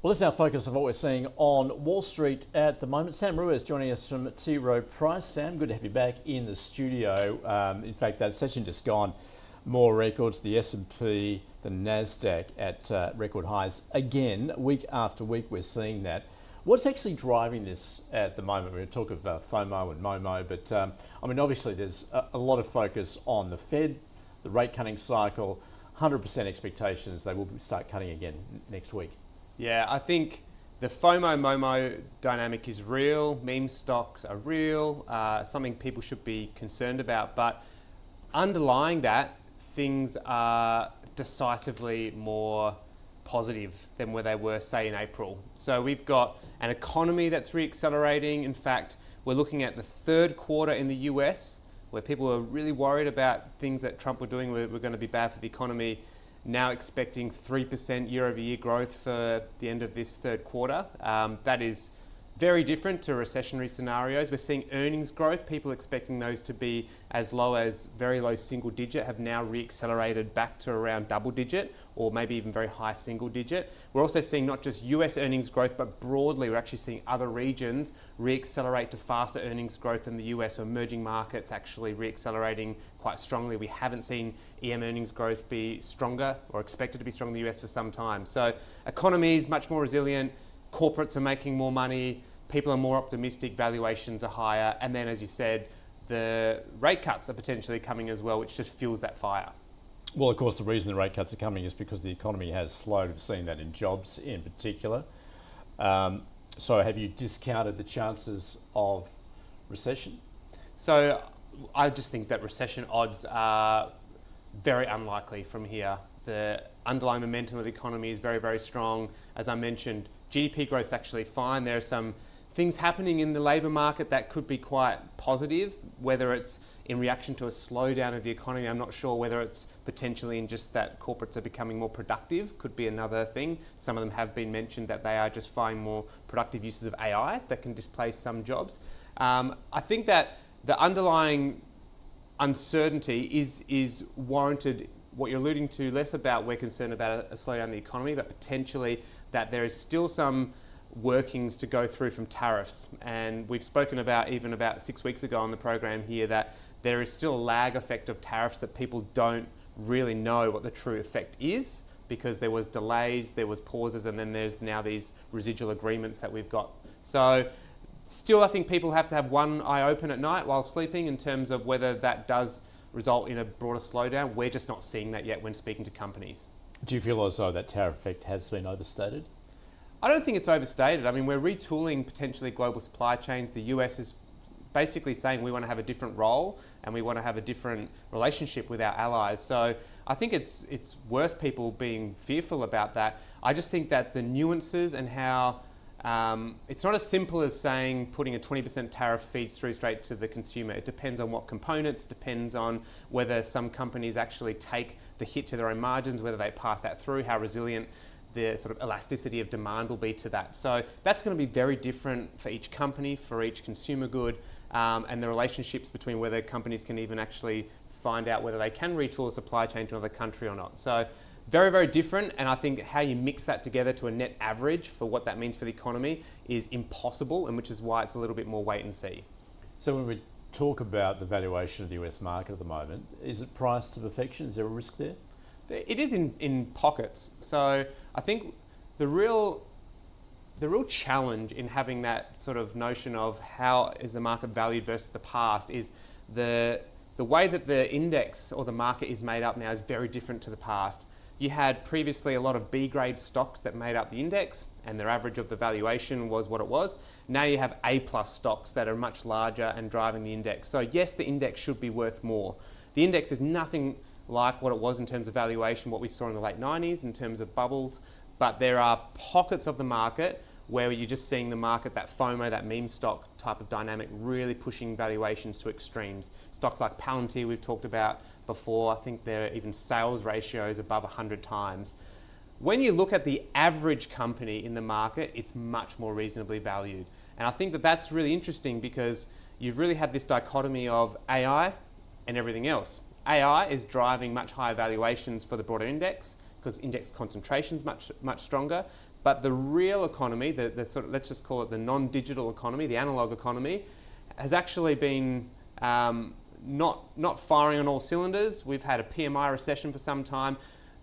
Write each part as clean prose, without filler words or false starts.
Well, let's now focus on what we're seeing on Wall Street at the moment. Sam Ruiz joining us from T. Rowe Price. Sam, good to have you back in the studio. In fact, that session just gone. More records, the S&P, the NASDAQ at record highs. Again, week after week, we're seeing that. What's actually driving this at the moment? We're going to talk of FOMO and MOMO, but obviously there's a lot of focus on the Fed, the rate cutting cycle, 100% expectations they will start cutting again next week. Yeah, I think the FOMO-MOMO dynamic is real. Meme stocks are real, something people should be concerned about. But underlying that, things are decisively more positive than where they were, say, in April. So we've got an economy that's reaccelerating. In fact, we're looking at the third quarter in the US, where people were really worried about things that Trump were doing were going to be bad for the economy. Now expecting 3% year-over-year growth for the end of this third quarter. That is very different to recessionary scenarios. We're seeing earnings growth. People expecting those to be as low as very low single digit have now re-accelerated back to around double digit or maybe even very high single digit. We're also seeing not just US earnings growth, but broadly we're actually seeing other regions re-accelerate to faster earnings growth than the US. So emerging markets actually re-accelerating quite strongly. We haven't seen EM earnings growth be stronger or expected to be stronger in the US for some time. So economy is much more resilient. Corporates are making more money, people are more optimistic, valuations are higher, and then as you said, the rate cuts are potentially coming as well, which just fuels that fire. Well, of course, the reason the rate cuts are coming is because the economy has slowed. We've seen that in jobs in particular. So have you discounted the chances of recession? So I just think that recession odds are very unlikely from here. The underlying momentum of the economy is very, very strong. As I mentioned, GDP growth is actually fine. There are some things happening in the labour market that could be quite positive, whether it's in reaction to a slowdown of the economy. I'm not sure whether it's potentially in just that corporates are becoming more productive, could be another thing. Some of them have been mentioned that they are just finding more productive uses of AI that can displace some jobs. I think that the underlying uncertainty is warranted. What you're alluding to, less about we're concerned about a slowdown in the economy, but potentially that there is still some workings to go through from tariffs. And we've spoken about, even about 6 weeks ago on the program here, that there is still a lag effect of tariffs that people don't really know what the true effect is, because there was delays, there was pauses, and then there's now these residual agreements that we've got. So still, I think people have to have one eye open at night while sleeping in terms of whether that does result in a broader slowdown. We're just not seeing that yet when speaking to companies. Do you feel as though that tariff effect has been overstated? I don't think it's overstated. I mean, we're retooling potentially global supply chains. The US is basically saying we want to have a different role and we want to have a different relationship with our allies. So I think it's worth people being fearful about that. I just think that the nuances and how it's not as simple as saying putting a 20% tariff feeds through straight to the consumer. It depends on what components, depends on whether some companies actually take the hit to their own margins, whether they pass that through, how resilient the sort of elasticity of demand will be to that. So that's going to be very different for each company, for each consumer good, and the relationships between whether companies can even actually find out whether they can retool a supply chain to another country or not. So very, very different, and I think how you mix that together to a net average for what that means for the economy is impossible, and which is why it's a little bit more wait and see. So when we talk about the valuation of the US market at the moment, is it priced to perfection? Is there a risk there? It is in pockets. So I think the real challenge in having that sort of notion of how is the market valued versus the past is the way that the index or the market is made up now is very different to the past. You had previously a lot of B-grade stocks that made up the index and their average of the valuation was what it was. Now you have A-plus stocks that are much larger and driving the index. So yes, the index should be worth more. The index is nothing like what it was in terms of valuation, what we saw in the late 90s in terms of bubbles, but there are pockets of the market where you're just seeing the market, that FOMO, that meme stock type of dynamic, really pushing valuations to extremes. Stocks like Palantir we've talked about before, I think there are even sales ratios above 100 times. When you look at the average company in the market, it's much more reasonably valued. And I think that that's really interesting because you've really had this dichotomy of AI and everything else. AI is driving much higher valuations for the broader index because index concentration is much stronger. But the real economy, the sort of, let's just call it the non-digital economy, the analog economy, has actually been not firing on all cylinders. We've had a PMI recession for some time.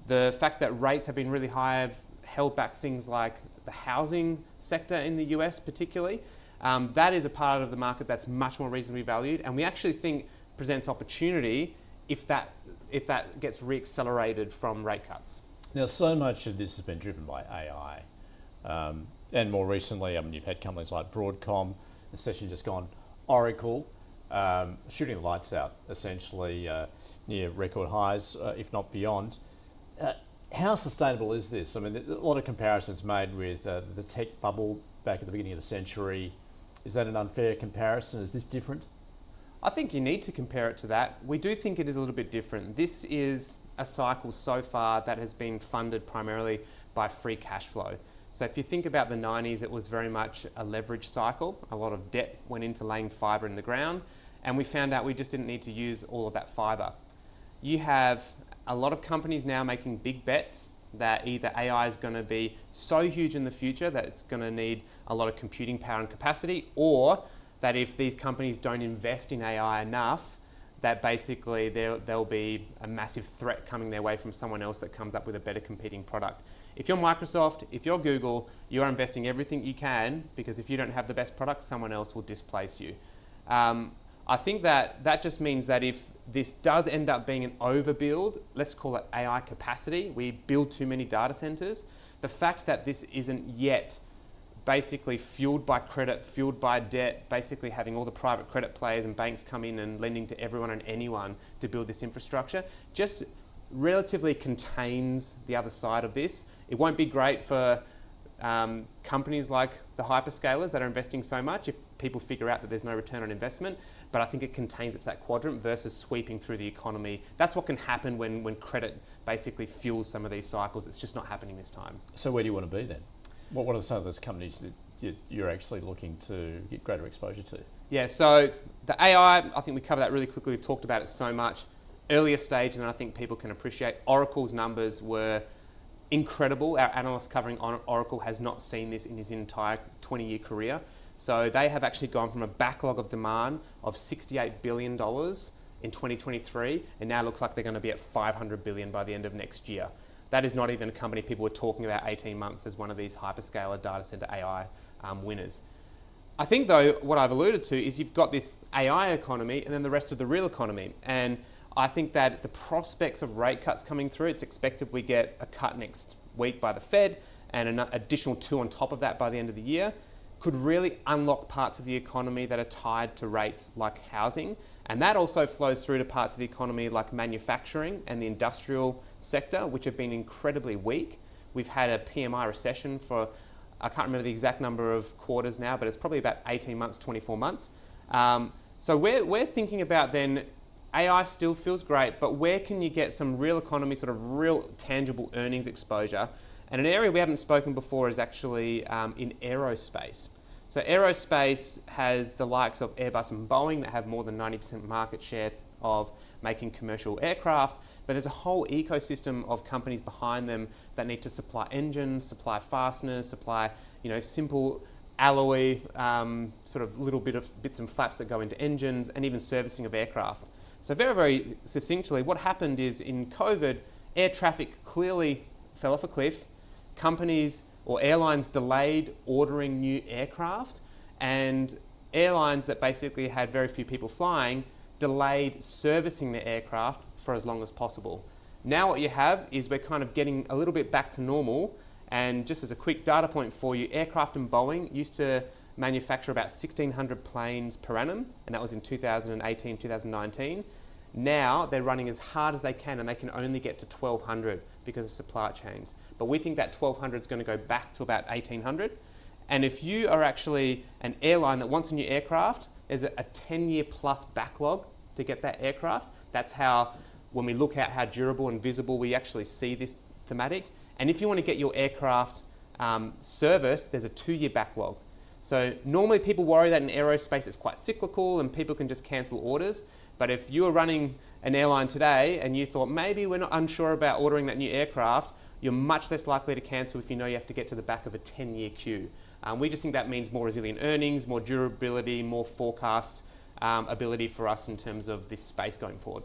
The fact that rates have been really high have held back things like the housing sector in the US particularly. That is a part of the market that's much more reasonably valued, and we actually think presents opportunity if that gets re-accelerated from rate cuts. Now, so much of this has been driven by AI. And more recently, you've had companies like Broadcom, the session just gone, Oracle, shooting the lights out, essentially near record highs, if not beyond. How sustainable is this? I mean, a lot of comparisons made with the tech bubble back at the beginning of the century. Is that an unfair comparison? Is this different? I think you need to compare it to that. We do think it is a little bit different. This is a cycle so far that has been funded primarily by free cash flow. So if you think about the 90s, it was very much a leverage cycle. A lot of debt went into laying fibre in the ground, and we found out we just didn't need to use all of that fibre. You have a lot of companies now making big bets that either AI is going to be so huge in the future that it's going to need a lot of computing power and capacity, or that if these companies don't invest in AI enough, that basically there'll be a massive threat coming their way from someone else that comes up with a better competing product. If you're Microsoft, if you're Google, you are investing everything you can, because if you don't have the best product, someone else will displace you. I think that just means that if this does end up being an overbuild, let's call it AI capacity, we build too many data centers, the fact that this isn't yet basically fueled by credit, fueled by debt, basically having all the private credit players and banks come in and lending to everyone and anyone to build this infrastructure, just relatively contains the other side of this. It won't be great for companies like the hyperscalers that are investing so much if people figure out that there's no return on investment, but I think it contains it to that quadrant versus sweeping through the economy. That's what can happen when credit basically fuels some of these cycles. It's just not happening this time. So where do you want to be then? What are some of those companies that you're actually looking to get greater exposure to? Yeah, so the AI, I think we covered that really quickly. We've talked about it so much. Earlier stage, and I think people can appreciate, Oracle's numbers were incredible. Our analyst covering Oracle has not seen this in his entire 20-year career. So they have actually gone from a backlog of demand of $68 billion in 2023, and now looks like they're going to be at $500 billion by the end of next year. That is not even a company people were talking about 18 months as one of these hyperscaler data center AI winners. I think though, what I've alluded to is you've got this AI economy and then the rest of the real economy. And I think that the prospects of rate cuts coming through, it's expected we get a cut next week by the Fed and an additional 2 on top of that by the end of the year, could really unlock parts of the economy that are tied to rates like housing. And that also flows through to parts of the economy like manufacturing and the industrial sector, which have been incredibly weak. We've had a PMI recession for, I can't remember the exact number of quarters now, but it's probably about 18 months, 24 months. So we're thinking about then, AI still feels great, but where can you get some real economy, sort of real tangible earnings exposure? And an area we haven't spoken before is actually in aerospace. So aerospace has the likes of Airbus and Boeing that have more than 90% market share of making commercial aircraft, but there's a whole ecosystem of companies behind them that need to supply engines, supply fasteners, supply simple alloy, sort of little bits and flaps that go into engines, and even servicing of aircraft. So very, very succinctly, what happened is in COVID, air traffic clearly fell off a cliff. Companies or airlines delayed ordering new aircraft, and airlines that basically had very few people flying delayed servicing their aircraft for as long as possible. Now what you have is we're kind of getting a little bit back to normal, and just as a quick data point for you, Aircraft and Boeing used to manufacture about 1,600 planes per annum, and that was in 2018, 2019. Now they're running as hard as they can, and they can only get to 1,200 because of supply chains. But we think that 1,200 is going to go back to about 1,800. And if you are actually an airline that wants a new aircraft, there's a 10-year plus backlog to get that aircraft. That's how, when we look at how durable and visible we actually see this thematic. And if you want to get your aircraft serviced, there's a 2-year backlog. So normally people worry that in aerospace it's quite cyclical and people can just cancel orders. But if you were running an airline today and you thought maybe we're not unsure about ordering that new aircraft, You're much less likely to cancel if you know you have to get to the back of a 10-year queue. We just think that means more resilient earnings, more durability, more forecast ability for us in terms of this space going forward.